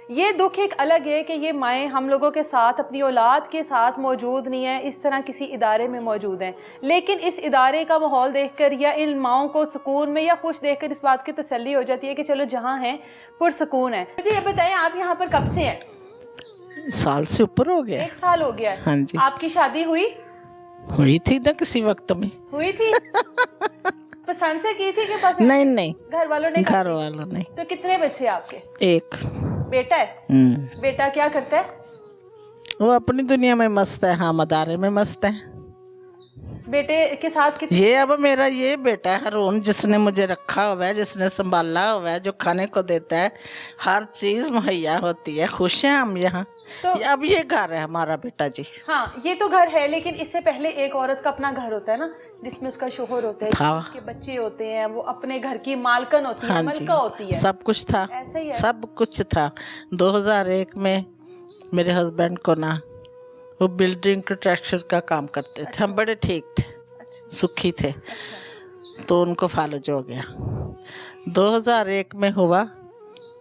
ये दुख एक अलग है कि ये माएँ हम लोगों के साथ, अपनी औलाद के साथ मौजूद नहीं है, इस तरह किसी इदारे में मौजूद हैं, लेकिन इस इदारे का माहौल देखकर या इन माओं को सुकून में या खुश देखकर इस बात की तसल्ली हो जाती है कि चलो जहाँ हैं पुरसुकून है। मुझे ये बताएं, आप यहाँ पर कब से हैं? साल से ऊपर हो गया। 1 साल हो गया है। हाँ जी। आपकी शादी हुई थी ना किसी वक्त में? हुई थी। पसंद से की थी कि बस नहीं, घर वालों ने? घर वालों ने। तो कितने बच्चे आपके? एक बेटा है। बेटा क्या करता है? वो अपनी दुनिया में मस्त है, हाँ मदारे में मस्त है। बेटे के साथ कितने? ये अब मेरा ये बेटा है हारून, जिसने मुझे रखा हुआ है, जिसने संभाला हुआ है, जो खाने को देता है, हर चीज मुहैया होती है। खुश हैं हम यहाँ। तो अब ये घर है हमारा बेटा जी। हाँ, ये तो घर है, लेकिन इससे पहले एक औरत का अपना घर होता है ना, जिसमें उसका शोहर होता है, उसके बच्चे होते हैं, वो अपने घर की मालकन होती है। हाँ मलका होती है। सब कुछ था, ऐसे ही है। सब कुछ था। 2001 में मेरे हस्बैंड को ना, वो बिल्डिंग कंस्ट्रक्शन का काम करते थे। हम बड़े ठीक थे, सुखी थे। तो उनको फालज हो गया। 2001 में हुआ,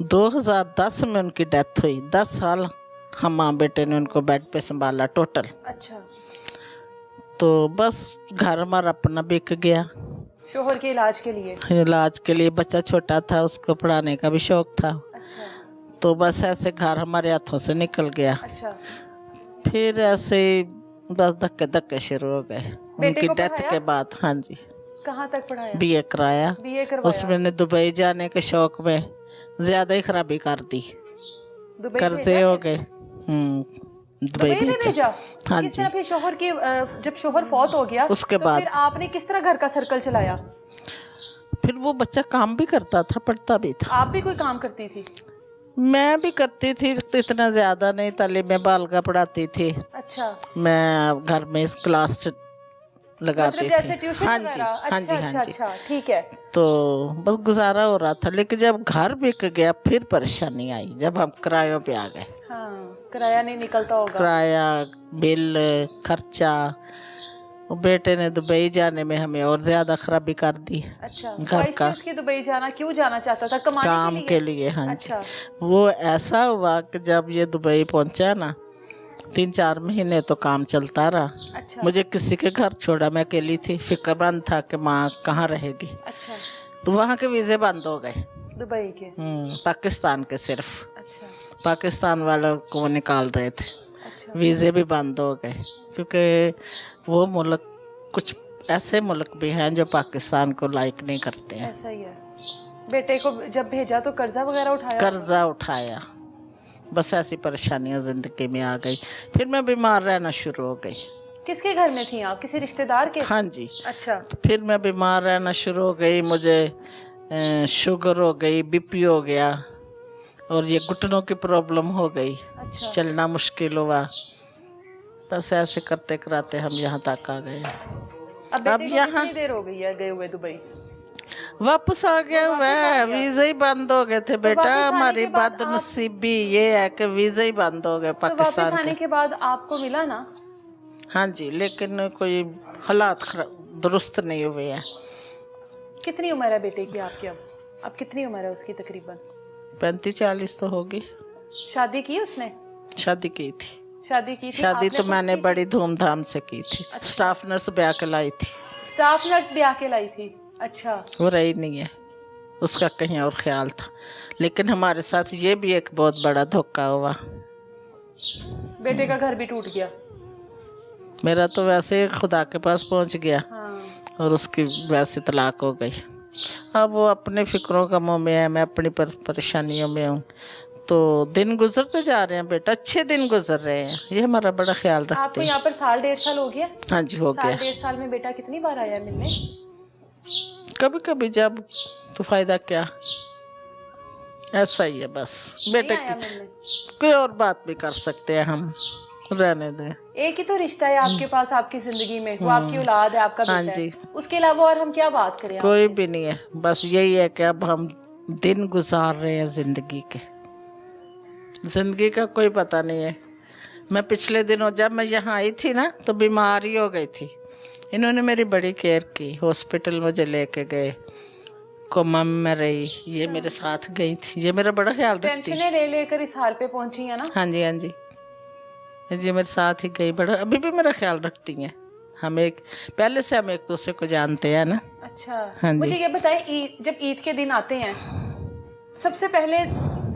2010 में उनकी डेथ हुई। 10 साल हम माँ बेटे ने उनको बेड पे संभाला टोटल। अच्छा। तो बस घर हमारा अपना बिक गया। शोहर के इलाज के लिए? इलाज के लिए। बच्चा छोटा था, उसको पढ़ाने का भी शौक था। अच्छा। तो बस ऐसे घर हमारे हाथों से निकल गया। अच्छा। फिर ऐसे बस धक्के धक्के शुरू हो गए उनकी डेथ के बाद। हाँ जी। कहाँ तक पढ़ाया? बीए कराया। बीए करवाया। उसमें ने दुबई जाने के शौक में ज्यादा ही खराबी कर दी, कर्जे हो गए। दुबई भेजा। हाँ जी। फिर शोहर की जब शोहर फौत हो गया उसके तो बाद फिर आपने किस तरह घर का सर्कल चलाया? फिर वो बच्चा काम भी करता था, पढ़ता भी था। आप भी कोई काम करती थी? मैं भी करती थी, इतना ज्यादा नहीं। तालीम में बालका पढ़ाती थी। अच्छा। मैं घर में इस क्लास लगाती थी। हाँ जी, हाँ जी, हाँ जी। ठीक है। तो बस गुजारा हो रहा था। लेकिन जब घर बिक गया फिर परेशानी आई, जब हम किरायों पे आ गए। हाँ, किराया नहीं निकलता होगा। किराया, बिल, खर्चा। बेटे ने दुबई जाने में हमें और ज्यादा खराबी कर दी। अच्छा। घर का उसकी दुबई जाना क्यों जाना चाहता था? कमाने काम के लिए। हाँ जी। वो ऐसा हुआ कि जब ये दुबई पहुंचा ना, 3-4 महीने तो काम चलता रहा। अच्छा। मुझे किसी के घर छोड़ा, मैं अकेली थी। फिक्रमंद था कि माँ कहाँ रहेगी। अच्छा। तो वहाँ के वीजे बंद हो गए, दुबई के। पाकिस्तान के सिर्फ। अच्छा। पाकिस्तान वालों को वो निकाल रहे थे। अच्छा। वीजे भी बंद हो गए, क्योंकि वो मुल्क, कुछ ऐसे मुल्क भी हैं जो पाकिस्तान को लाइक नहीं करते हैं। ऐसा ही है। बेटे को जब भेजा तो कर्जा वगैरह उठाया? कर्जा उठाया। बस ऐसी परेशानियां जिंदगी में आ गई। फिर मैं बीमार रहना शुरू हो गई। किसके घर में थी आप? किसी रिश्तेदार के? हाँ जी। अच्छा। तो फिर मैं बीमार रहना शुरू हो गई। मुझे शुगर हो गई, बीपी हो गया, और ये घुटनों की प्रॉब्लम हो गई। अच्छा। चलना मुश्किल हुआ। बस ऐसे करते कराते हम यहाँ तक आ गए। अब यहाँ कितनी देर हो गई है गए हुए दुबई? वापस आ गया हुआ है। वीजा ही बंद हो गए थे बेटा। हमारी बदनसीबी ये है कि वीजा ही बंद हो गए पाकिस्तान के। वापस आने के बाद आपको मिला ना? हाँ जी, लेकिन कोई हालात दुरुस्त नहीं हुए हैं। कितनी उम्र है बेटे की आपकी? अब कितनी उम्र है उसकी? तकरीबन 35-40 तो होगी। शादी की उसने? शादी की थी। शादी तो मैंने बड़ी धूमधाम से की थी। अच्छा। स्टाफ नर्स ब्याह के लाई थी। स्टाफ नर्स ब्याह के लाई थी? अच्छा। वो रही नहीं है, उसका कहीं और ख्याल था। लेकिन हमारे साथ ये भी एक बहुत बड़ा धोखा हुआ। बेटे का घर भी टूट गया? मेरा तो वैसे खुदा के पास पहुंच गया। हाँ। और उसकी वैसे तलाक हो गई। अब वो अपने फिक्रों का मुँह में है, मैं अपनी परेशानियों में हूँ। तो दिन गुजरते जा रहे हैं बेटा, अच्छे दिन गुजर रहे हैं। ये हमारा बड़ा ख्याल रखते हैं। आपको यहाँ पर 1.5 साल हो गया? हाँ जी, हो गया। 1.5 साल में बेटा कितनी बार आया मिलने? कभी कभी, जब तो फायदा क्या, ऐसा ही है बस। बेटे की कोई और बात भी कर सकते हैं हम, रहने दें। एक ही तो रिश्ता है आपके पास, आपकी जिंदगी में, वो आपकी औलाद है, आपका बेटा। हाँ जी। उसके अलावा और हम क्या बात करें? कोई भी नहीं है। बस यही है कि अब हम दिन गुजार रहे हैं जिंदगी के। जिंदगी का कोई पता नहीं है। मैं पिछले दिनों जब मैं यहाँ आई थी ना, तो बीमारी हो गई थी। इन्होंने मेरी बड़ी केयर की। हॉस्पिटल मुझे लेके गए, कोमा में मैं रही, ये मेरे साथ गई थी, ये मेरा बड़ा ख्याल रखती है। टेंशनें ले लेकर इस हाल पे पहुंची है ना। हाँ जी, हाँ जी, ये मेरे साथ ही गई, बड़ा अभी भी मेरा ख्याल रखती हैं। हम एक पहले से हम एक दूसरे को जानते हैं ना। अच्छा, हाँ जी। मुझे ये बताएं, जब ईद के दिन आते हैं, सबसे पहले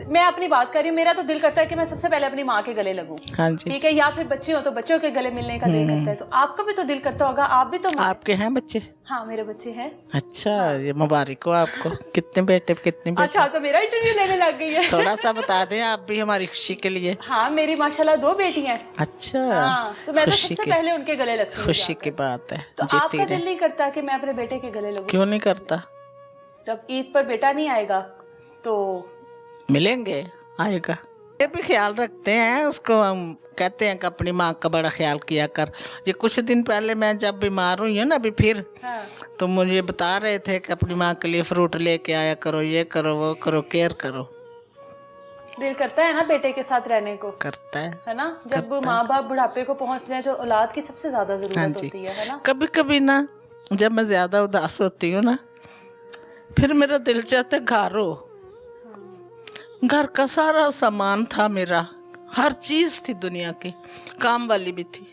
मैं अपनी बात कर रही हूँ, मेरा तो दिल करता है कि मैं सबसे पहले अपनी माँ के गले लगूं। हाँ जी। ठीक है, या फिर बच्चे हो तो बच्चों के गले मिलने का दिल करता है, तो आपका भी तो दिल करता होगा, आप भी तो आपके हैं बच्चे? हाँ, मेरे बच्चे हैं। अच्छा, ये मुबारक हो आपको। कितने बेटे कितनी बेटी? अच्छा, तो मेरा इंटरव्यू लेने लग गई है। थोड़ा सा बता दें आप भी हमारी खुशी के लिए। हाँ, मेरी माशाल्लाह 2 बेटी हैं। अच्छा, हाँ, तो मैं तो खुशी सबसे की पहले उनके गले लगती हूँ। खुशी की बात है। तो जीती आपका रहे। दिल नहीं करता कि मैं अपने बेटे के गले लगूं? क्यों नहीं करता? जब ईद पर बेटा नहीं आएगा तो मिलेंगे, आएगा। ये भी ख्याल रखते हैं उसको, हम कहते हैं कि अपनी माँ का बड़ा ख्याल किया कर। ये कुछ दिन पहले मैं जब बीमार हुई हूँ ना अभी फिर, हाँ। तो मुझे बता रहे थे कि अपनी माँ के लिए फ्रूट लेके आया करो, ये करो वो करो, केयर करो। दिल करता है ना बेटे के साथ रहने को। करता है ना, जब माँ बाप बुढ़ापे को पहुँचते हैं, जो औलाद की सबसे ज्यादा हाँ जरूरत जी। होती है ना। कभी कभी ना जब मैं ज्यादा उदास होती हूँ ना, फिर मेरा दिल चाहता है घर हो। घर का सारा सामान था मेरा, हर चीज थी दुनिया की, काम वाली भी थी।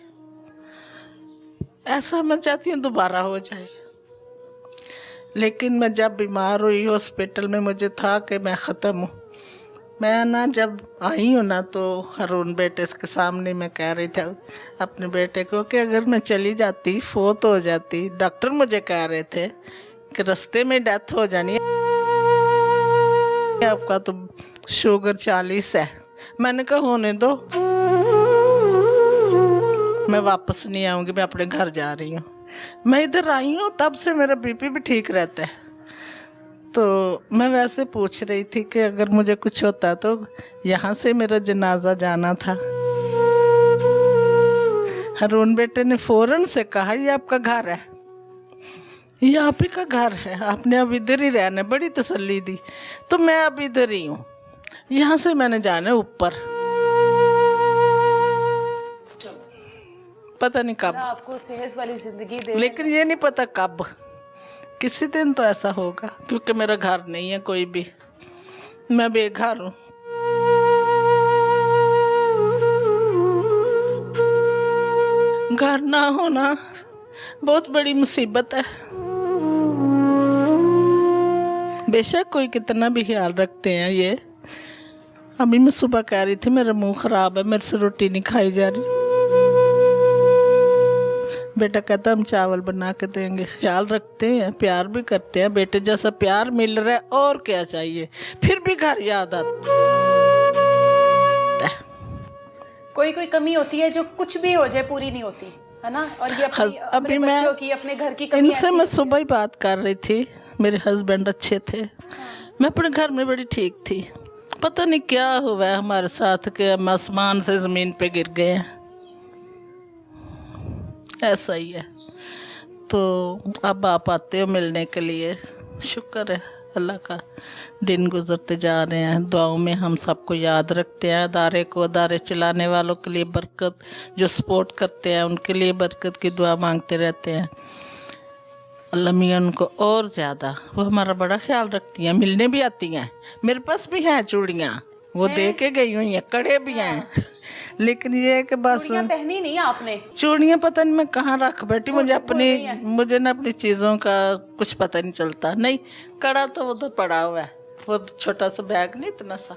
ऐसा मैं चाहती हूँ दोबारा हो जाए। लेकिन मैं जब बीमार हुई हॉस्पिटल में, मुझे था कि मैं ख़त्म हूँ। मैं ना जब आई हूँ ना, तो हरून बेटे के सामने मैं कह रही थी अपने बेटे को कि अगर मैं चली जाती, फोत हो जाती, डॉक्टर मुझे कह रहे थे कि रास्ते में डेथ हो जानी है, आपका तो शुगर 40 है। मैंने कहा होने दो, मैं वापस नहीं आऊँगी, मैं अपने घर जा रही हूँ। मैं इधर आई हूँ तब से मेरा बीपी भी ठीक रहता है। तो मैं वैसे पूछ रही थी कि अगर मुझे कुछ होता तो यहाँ से मेरा जनाजा जाना था। हरून बेटे ने फौरन से कहा ये आपका घर है, ये आप ही का घर है, आपने अब इधर ही रहना। बड़ी तसल्ली दी। तो मैं अब इधर ही हूँ, यहाँ से मैंने जाना ऊपर, पता नहीं कब, आपको सेहत वाली जिंदगी दे। लेकिन ये नहीं पता कब, किसी दिन तो ऐसा होगा, क्योंकि मेरा घर नहीं है कोई भी, मैं बेघर हूँ। घर ना होना बहुत बड़ी मुसीबत है। बेशक कोई कितना भी ख्याल रखते हैं। ये अभी मैं सुबह कह रही थी मेरा मुंह खराब है, मेरे से रोटी नहीं खाई जा रही। बेटा कहता हम चावल बना के देंगे। ख्याल रखते हैं, प्यार भी करते हैं। बेटे जैसा प्यार मिल रहा है और क्या चाहिए। फिर भी घर याद आता है। कोई कोई कमी होती है जो कुछ भी हो जाए पूरी नहीं होती, है ना। और ये अपने बच्चों की, अपने घर की कमी। इनसे मैं सुबह ही बात कर रही थी। मेरे हस्बैंड अच्छे थे, मैं अपने घर में बड़ी ठीक थी। पता नहीं क्या हुआ है हमारे साथ कि हम आसमान से ज़मीन पे गिर गए हैं। ऐसा ही है। तो अब आप आते हो मिलने के लिए, शुक्र है अल्लाह का। दिन गुजरते जा रहे हैं, दुआओं में हम सबको याद रखते हैं। अदारे को, अदारे चलाने वालों के लिए बरकत, जो सपोर्ट करते हैं उनके लिए बरकत की दुआ मांगते रहते हैं। अल्लाह मियाँ उनको और ज़्यादा, वो हमारा बड़ा ख्याल रखती हैं। मिलने भी आती हैं, मेरे पास भी हैं चूड़ियाँ, वो दे के गई हुई हैं, कड़े भी हैं। लेकिन ये है कि बस पहनी नहीं आपने चूड़ियाँ, पता नहीं मैं कहाँ रख बैठी। मुझे ना अपनी चीज़ों का कुछ पता नहीं चलता। नहीं, कड़ा तो वो तो पड़ा हुआ है, वो छोटा सा बैग नहीं इतना सा,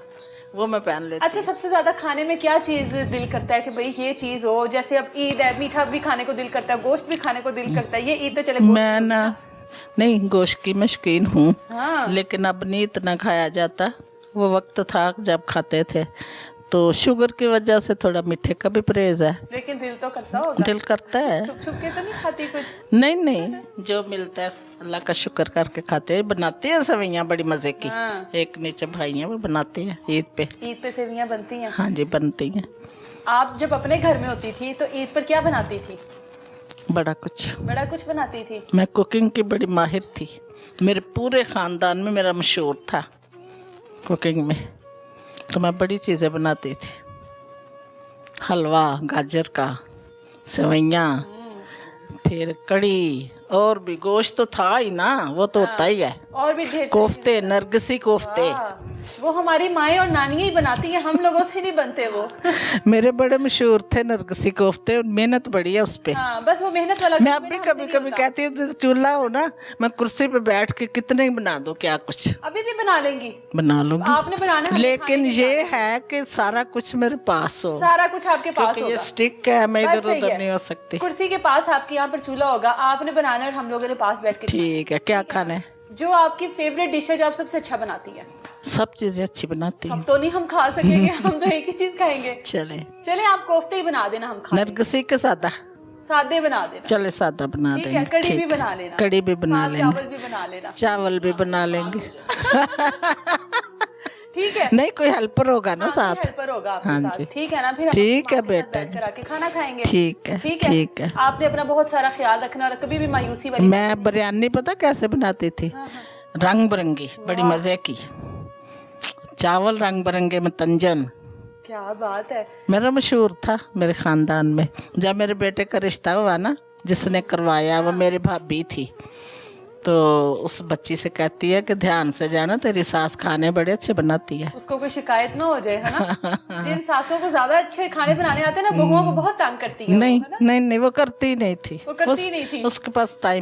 वो मैं पहन लेती। अच्छा, सबसे ज्यादा खाने में क्या चीज दिल करता है कि भाई ये चीज हो? जैसे अब ईद है, मीठा भी खाने को दिल करता है, गोश्त भी खाने को दिल करता है। ये ईद तो चले मैं ना नहीं, गोश्त की मैं शौकीन हूँ। हाँ। लेकिन अब नहीं इतना खाया जाता। वो वक्त था जब खाते थे, तो शुगर की वजह से थोड़ा मीठे का भी परहेज है। लेकिन दिल तो करता होगा। दिल करता है। छुप छुप के तो नहीं खाती कुछ? नहीं, जो मिलता है अल्लाह का शुक्र करके खाते हैं। बनाते हैं सेवइयाँ बड़ी मज़े की। हाँ। एक नीचे भाई हैं वो बनाते हैं ईद पे। ईद पे सेवियाँ बनती हैं? हाँ जी, बनती हैं। आप जब अपने घर में होती थी तो ईद पर क्या बनाती थी? बड़ा कुछ बनाती थी। मैं कुकिंग की बड़ी माहिर थी। मेरे पूरे ख़ानदान में मेरा मशहूर था कुकिंग में। तो मैं बड़ी चीज़ें बनाती थी, हलवा गाजर का, सेवइयाँ, फिर कड़ी, और भी गोश्त तो था ही ना, वो तो होता ही है। और भी ढेर सारी कोफ्ते, नरगिसी कोफ्ते। हाँ, वो हमारी माएँ और नानियाँ ही बनाती हैं, हम लोगों से नहीं बनते वो। मेरे बड़े मशहूर थे नरगिसी कोफ्ते, और मेहनत बड़ी है उस पे। हाँ, बस वो मेहनत वाला मैं काम अब भी है ना, हमसे कभी नहीं कभी होता। कहती हूँ चूल्हा हो ना, मैं कुर्सी पे बैठ के कितने बना दूं, क्या कुछ अभी भी बना लेंगी? बना लूंगी। आपने बनाना है, हमें लेकिन खाने नहीं ये जाना। है कि सारा कुछ मेरे पास हो, सारा कुछ आपके पास क्योंकि ये होगा। स्टिक है, मैं बस इधर सही उधर है। नहीं हो सकती। कुर्सी के पास आपके यहाँ पर चूल्हा होगा, आपने बनाना है और हम लोगों ने पास बैठ के खाना है। ठीक है, क्या खाना है? जो आपकी फेवरेट डिश है, जो आप सबसे अच्छा बनाती है। सब चीजें अच्छी बनाती सब हूँ। तो नहीं हम खा सकेंगे, हम तो एक ही चीज खाएंगे। चले, चले आप कोफ्ते ही बना देना, हम खा लेंगे। नरगिसी के सादा, सादे बना देना। चले सादा बना ठीक है, देंगे। कड़ी भी ठीक है। बना लेना। कड़ी भी बना साथ लेंगे, चावल भी बना लेना। चावल भी बना लेंगे। ठीक है। नहीं, कोई हेल्पर होगा ना हाँ, साथ। हेल्पर होगा आपके हाँ साथ। जी। ठीक है ना, फिर हम ठीक है आपके साथ बेटा बैठ कर आके खाना खाएंगे। ठीक है, ठीक है। ठीक है। आपने अपना बहुत सारा ख्याल रखना, और कभी भी मायूसी वाली मैं बिरयानी पता कैसे बनाती थी? रंग बिरंगी, बड़ी मजे की। चावल रंग बिरंगे में तंजन, क्या बात है। मेरा मशहूर था मेरे खानदान में। जब मेरे बेटे का रिश्ता हुआ ना, जिसने करवाया वो मेरी भाभी थी, तो उस बच्ची से कहती है कि ध्यान से जाना, तेरी सास खाने बड़े अच्छे बनाती है। उसको कोई शिकायत ना हो जाए, है ना। जिन सासों को ज्यादा अच्छे खाने बनाने आते हैं ना, बहुओं को बहुत तंग करती है वो, नहीं है ना? नहीं नहीं, वो करती ही नहीं थी। वो करती ही नहीं थी। उसके पास टाइम